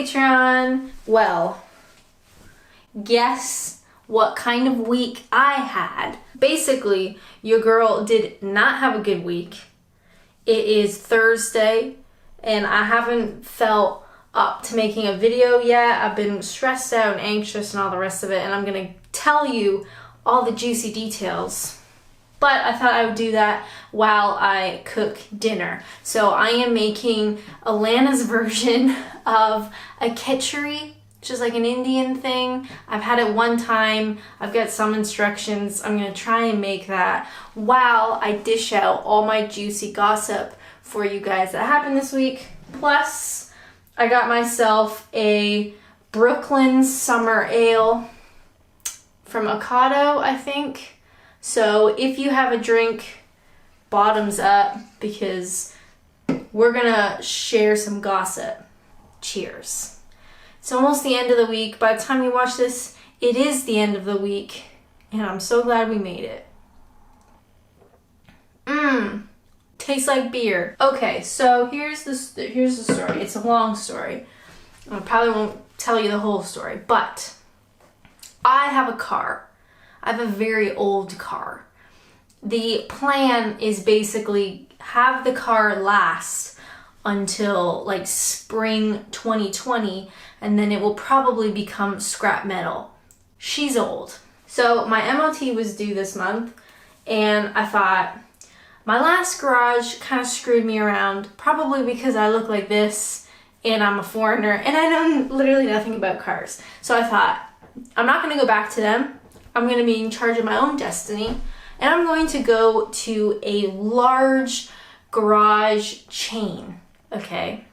Patreon. Well, guess what kind of week I had. Basically, your girl did not have a good week. It is Thursday, and I haven't felt up to making a video yet. I've been stressed out and anxious and all the rest of it, and I'm gonna tell you all the juicy details. But I thought I would do that while I cook dinner. So I am making Alana's version of a khichdi, which is like an Indian thing. I've had it one time. I've got some instructions. I'm gonna try and make that while I dish out all my juicy gossip for you guys that happened this week. Plus, I got myself a Brooklyn Summer Ale from Ocado, I think. So if you have a drink, bottoms up, because we're gonna share some gossip. Cheers. It's almost the end of the week. By the time you watch this, it is the end of the week, and I'm so glad we made it. Tastes like beer. Okay, so here's the story. It's a long story. I probably won't tell you the whole story, but I have a car. I have a very old car. The plan is basically have the car last until like spring 2020, and then it will probably become scrap metal. She's old. So my MOT was due this month, and I thought my last garage kind of screwed me around, probably because I look like this and I'm a foreigner and I know literally nothing about cars. So I thought, I'm not going to go back to them. I'm going to be in charge of my own destiny, and I'm going to go to a large garage chain, okay?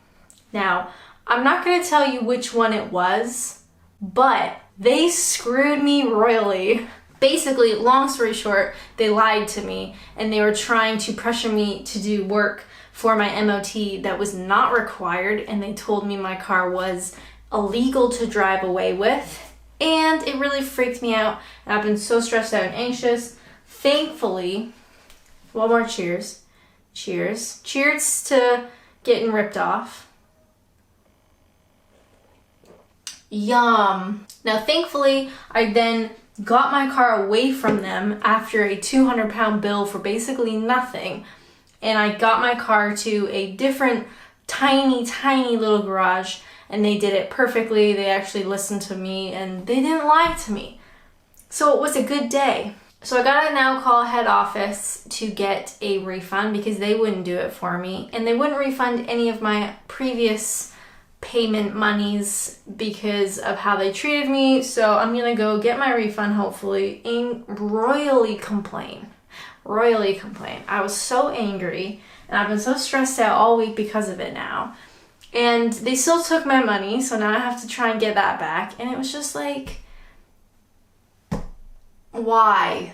Now, I'm not going to tell you which one it was, but they screwed me royally. Basically, long story short, they lied to me, and they were trying to pressure me to do work for my MOT that was not required, and they told me my car was illegal to drive away with. And it really freaked me out, and I've been so stressed out and anxious. Thankfully, one more cheers. Cheers. Cheers to getting ripped off. Yum. Now, thankfully, I then got my car away from them after a 200-pound bill for basically nothing. And I got my car to a different tiny little garage, and they did it perfectly. They actually listened to me, and they didn't lie to me. So it was a good day. So I gotta now call head office to get a refund because they wouldn't do it for me, and they wouldn't refund any of my previous payment monies because of how they treated me. So I'm gonna go get my refund, hopefully, and royally complain. I was so angry, and I've been so stressed out all week because of it now. And they still took my money, so now I have to try and get that back. And it was just like, why?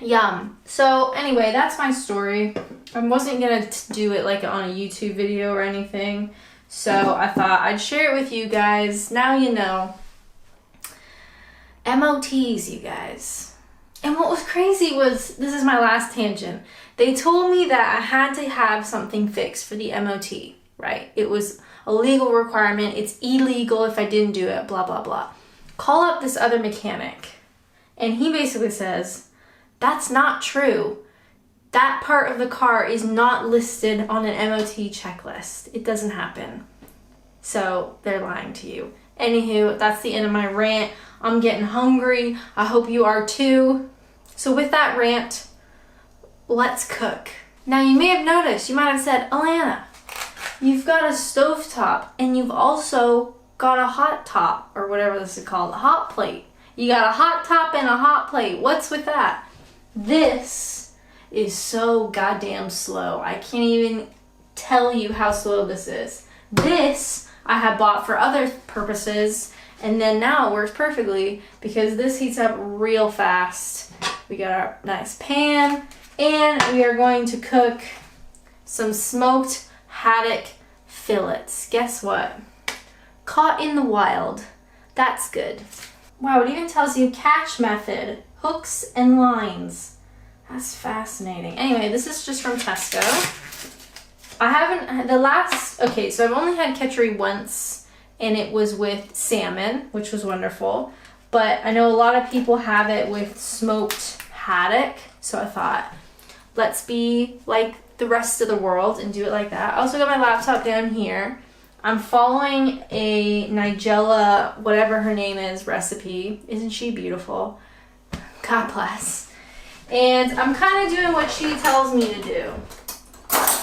Yum. So anyway, that's my story. I wasn't gonna do it like on a YouTube video or anything, so I thought I'd share it with you guys. Now you know. MOTs, you guys. And what was crazy was, this is my last tangent. They told me that I had to have something fixed for the MOT, right? It was a legal requirement. It's illegal if I didn't do it, blah, blah, blah. Call up this other mechanic, and he basically says, that's not true. That part of the car is not listed on an MOT checklist. It doesn't happen. So they're lying to you. Anywho, that's the end of my rant. I'm getting hungry. I hope you are too. So with that rant, let's cook. Now you may have noticed, you might have said, Alana, you've got a stovetop and you've also got a hot top, or whatever this is called, a hot plate. You got a hot top and a hot plate. What's with that? This is so goddamn slow. I can't even tell you how slow this is. This I have bought for other purposes, and then now it works perfectly because this heats up real fast. We got our nice pan, and we are going to cook some smoked haddock fillets. Guess what? Caught in the wild. That's good. Wow, it even tells you catch method, hooks and lines. That's fascinating. Anyway, this is just from Tesco. I haven't, okay, so I've only had ketchery once, and it was with salmon, which was wonderful. But I know a lot of people have it with smoked haddock, so I thought, let's be like the rest of the world and do it like that. I also got my laptop down here. I'm following a Nigella, whatever her name is, recipe. Isn't she beautiful? God bless. And I'm kind of doing what she tells me to do.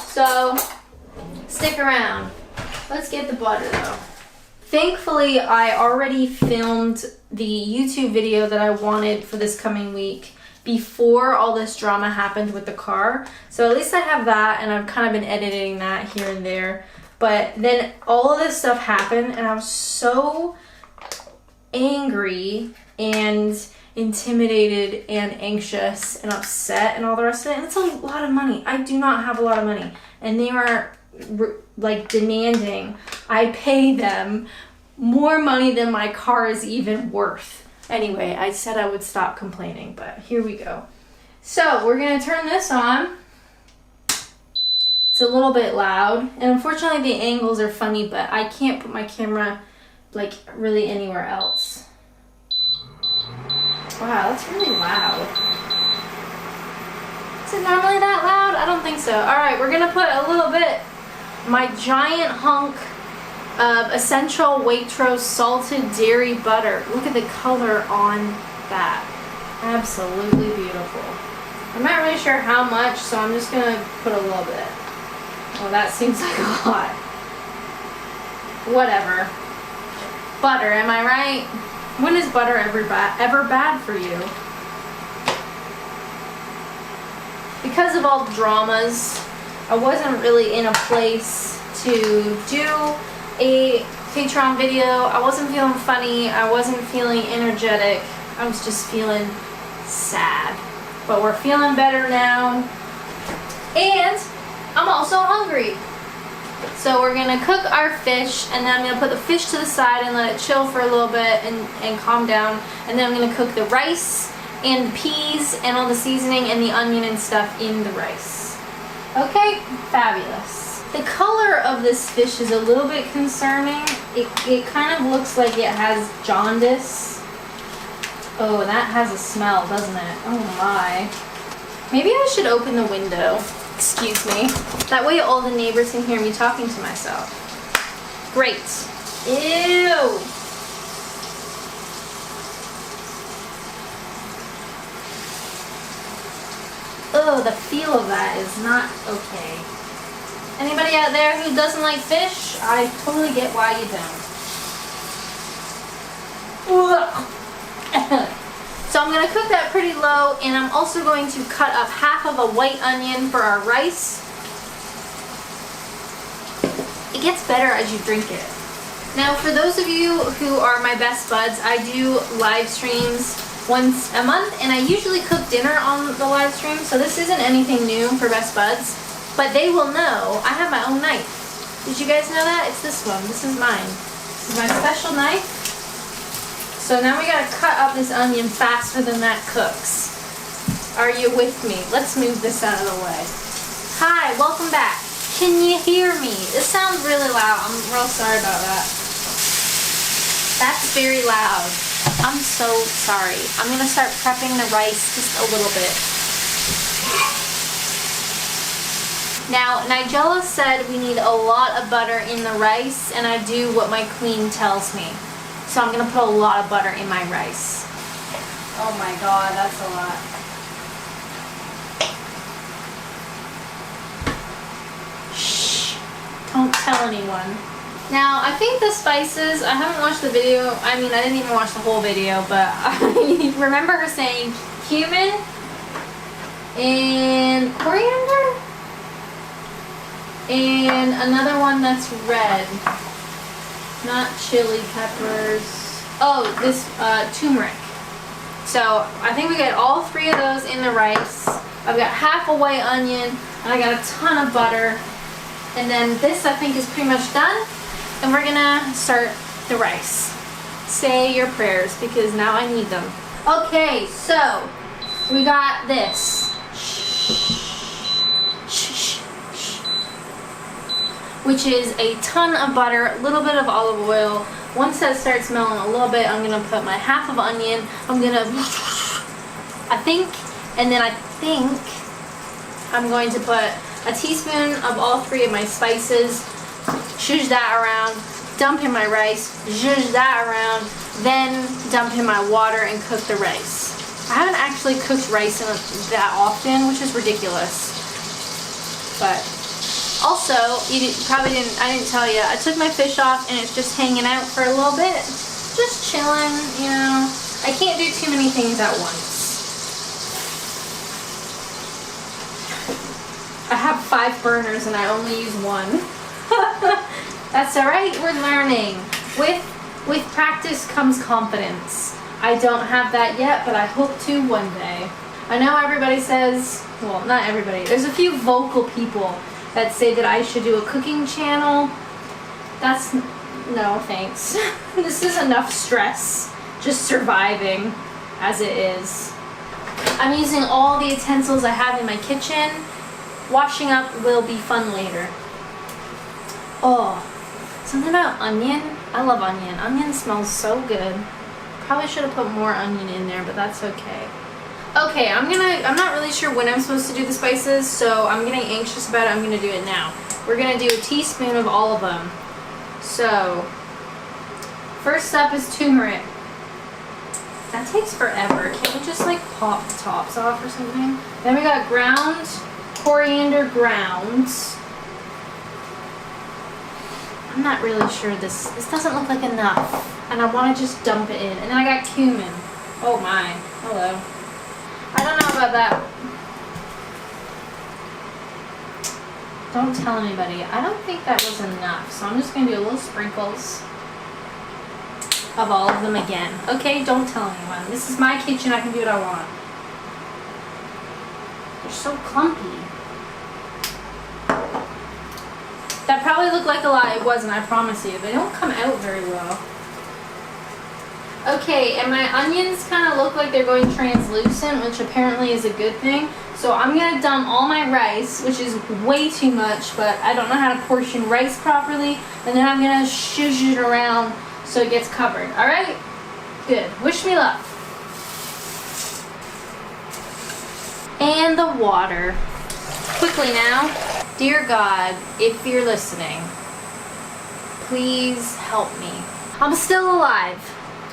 So, stick around. Let's get the butter though. Thankfully, I already filmed the YouTube video that I wanted for this coming week before all this drama happened with the car. So at least I have that, and I've kind of been editing that here and there. But then all of this stuff happened, and I was so angry and intimidated and anxious and upset and all the rest of it. And it's a lot of money. I do not have a lot of money. And they were like demanding I pay them more money than my car is even worth. Anyway, I said I would stop complaining, but here we go. So we're gonna turn this on. It's a little bit loud, and unfortunately the angles are funny, but I can't put my camera like really anywhere else. Wow, that's really loud. Is it normally that loud? I don't think so. All right, we're gonna put a little bit, my giant hunk of Essential Waitrose salted dairy butter. Look at the color on that. Absolutely beautiful. I'm not really sure how much, so I'm just gonna put a little bit. Well, that seems like a lot. Whatever. Butter, am I right? When is butter ever bad for you? Because of all the dramas, I wasn't really in a place to do a Patreon video. I wasn't feeling funny. I wasn't feeling energetic. I was just feeling sad. But we're feeling better now. And I'm also hungry. So we're gonna cook our fish, and then I'm gonna put the fish to the side and let it chill for a little bit and calm down. And then I'm gonna cook the rice and the peas and all the seasoning and the onion and stuff in the rice. Okay, fabulous. The color of this fish is a little bit concerning. It kind of looks like it has jaundice. Oh, that has a smell, doesn't it? Oh my. Maybe I should open the window. Excuse me. That way all the neighbors can hear me talking to myself. Great. Ew. Oh, the feel of that is not okay. Anybody out there who doesn't like fish, I totally get why you don't. So I'm going to cook that pretty low, and I'm also going to cut up half of a white onion for our rice. It gets better as you drink it. Now, for those of you who are my best buds, I do live streams once a month, and I usually cook dinner on the live stream, so this isn't anything new for best buds, but they will know I have my own knife. Did you guys know that? It's this one. This is mine. This is my special knife. So now we gotta cut up this onion faster than that cooks. Are you with me? Let's move this out of the way. Hi, welcome back. Can you hear me? It sounds really loud. I'm real sorry about that. That's very loud. I'm so sorry. I'm gonna start prepping the rice just a little bit. Now, Nigella said we need a lot of butter in the rice, and I do what my queen tells me. So I'm gonna put a lot of butter in my rice. Oh my god, that's a lot. Shh, don't tell anyone. Now, I think the spices, I haven't watched the video, I mean, I didn't even watch the whole video, but I remember her saying cumin and coriander and another one that's red. Not chili peppers. Oh, this turmeric. So I think we got all three of those in the rice. I've got half a white onion, and I got a ton of butter. And then this I think is pretty much done. And we're gonna start the rice. Say your prayers because now I need them. Okay, so we got this. which is a ton of butter, a little bit of olive oil. Once that starts melting a little bit, I'm gonna put my half of onion. I'm gonna, and then I think I'm going to put a teaspoon of all 3 of my spices, zhuzh that around, dump in my rice, zhuzh that around, then dump in my water and cook the rice. I haven't actually cooked rice that often, which is ridiculous. But also, I didn't tell you, I took my fish off and it's just hanging out for a little bit. Just chilling, you know. I can't do too many things at once. I have 5 burners and I only use 1. That's alright, we're learning. With practice comes confidence. I don't have that yet, but I hope to one day. I know everybody says, well, not everybody, there's a few vocal people that say that I should do a cooking channel. No thanks. This is enough stress, just surviving as it is. I'm using all the utensils I have in my kitchen. Washing up will be fun later. Oh, something about onion. I love onion. Onion smells so good. Probably should have put more onion in there, but that's okay. Okay, I'm not really sure when I'm supposed to do the spices, so I'm getting anxious about it. I'm gonna do it now. We're gonna do a teaspoon of all of them. So, first up is turmeric. That takes forever. Can't we just like pop the tops off or something? Then we got ground coriander ground. I'm not really sure this doesn't look like enough. And I want to just dump it in. And then I got cumin. Oh my. Hello. I don't know about that. Don't tell anybody. I don't think that was enough. So I'm just going to do a little sprinkles of all of them again. Okay? Don't tell anyone. This is my kitchen. I can do what I want. They're so clumpy. That probably looked like a lot. It wasn't, I promise you. They don't come out very well. Okay, and my onions kind of look like they're going translucent, which apparently is a good thing. So I'm going to dump all my rice, which is way too much, but I don't know how to portion rice properly. And then I'm going to zhuzh it around so it gets covered. Alright? Good. Wish me luck. And the water. Quickly now. Dear God, if you're listening, please help me. I'm still alive,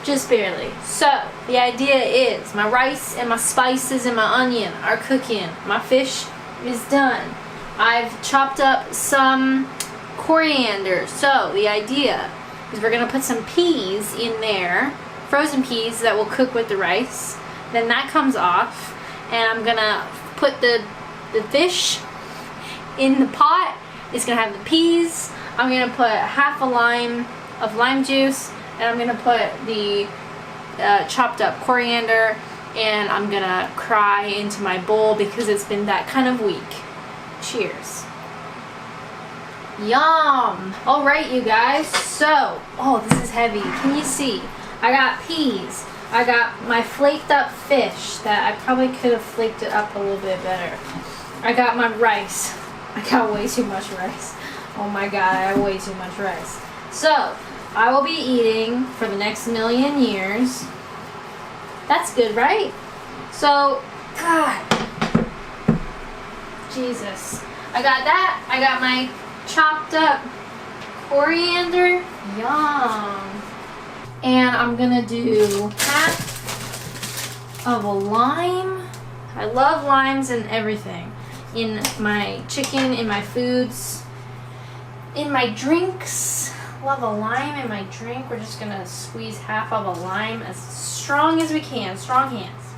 just barely. So, the idea is my rice and my spices and my onion are cooking. My fish is done. I've chopped up some coriander. So, the idea is we're going to put some peas in there, frozen peas that will cook with the rice. Then that comes off, and I'm going to put the fish in the pot. It's gonna have the peas. I'm gonna put half a lime of lime juice, and I'm gonna put the chopped up coriander, and I'm gonna cry into my bowl because it's been that kind of week. Cheers. Yum! Alright, you guys, so, oh, this is heavy. Can you see? I got peas. I got my flaked up fish that I probably could have flaked it up a little bit better. I got my rice. I got way too much rice. Oh my God, I have way too much rice. So, I will be eating for the next million years. That's good, right? So, God. Jesus. I got that. I got my chopped up coriander. Yum. And I'm gonna do half of a lime. I love limes and everything. In my chicken, in my foods, in my drinks. Love a lime in my drink. We're just gonna squeeze half of a lime as strong as we can. Strong hands.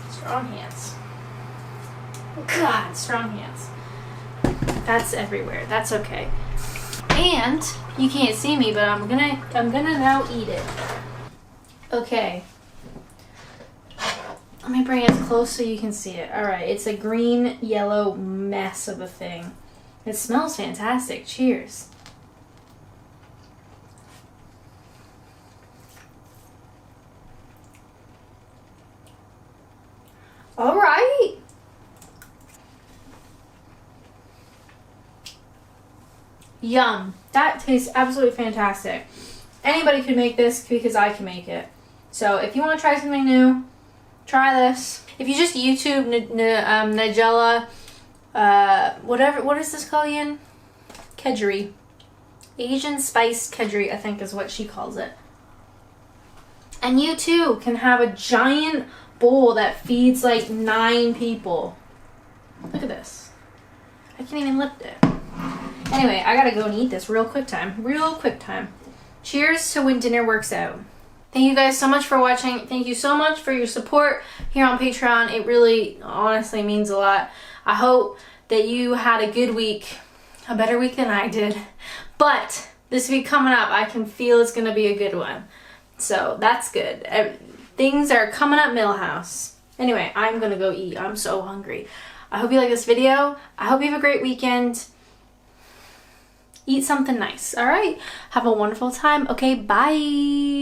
Strong hands. God, strong hands. That's everywhere. That's okay. And you can't see me, but I'm gonna now eat it. Okay. Let me bring it close so you can see it. Alright, it's a green, yellow mess of a thing. It smells fantastic. Cheers. Alright. Yum. That tastes absolutely fantastic. Anybody could make this because I can make it. So if you want to try something new, try this. If you just YouTube Nigella, what is this called again? Kedgeree. Asian spiced kedgeree, I think is what she calls it. And you too can have a giant bowl that feeds like 9 people. Look at this. I can't even lift it. Anyway, I gotta go and eat this real quick time. Real quick time. Cheers to when dinner works out. Thank you guys so much for watching. Thank you so much for your support here on Patreon. It really, honestly means a lot. I hope that you had a good week. A better week than I did. But this week coming up, I can feel it's gonna be a good one. So that's good. Things are coming up Millhouse. Anyway, I'm gonna go eat. I'm so hungry. I hope you like this video. I hope you have a great weekend. Eat something nice, all right? Have a wonderful time. Okay, bye.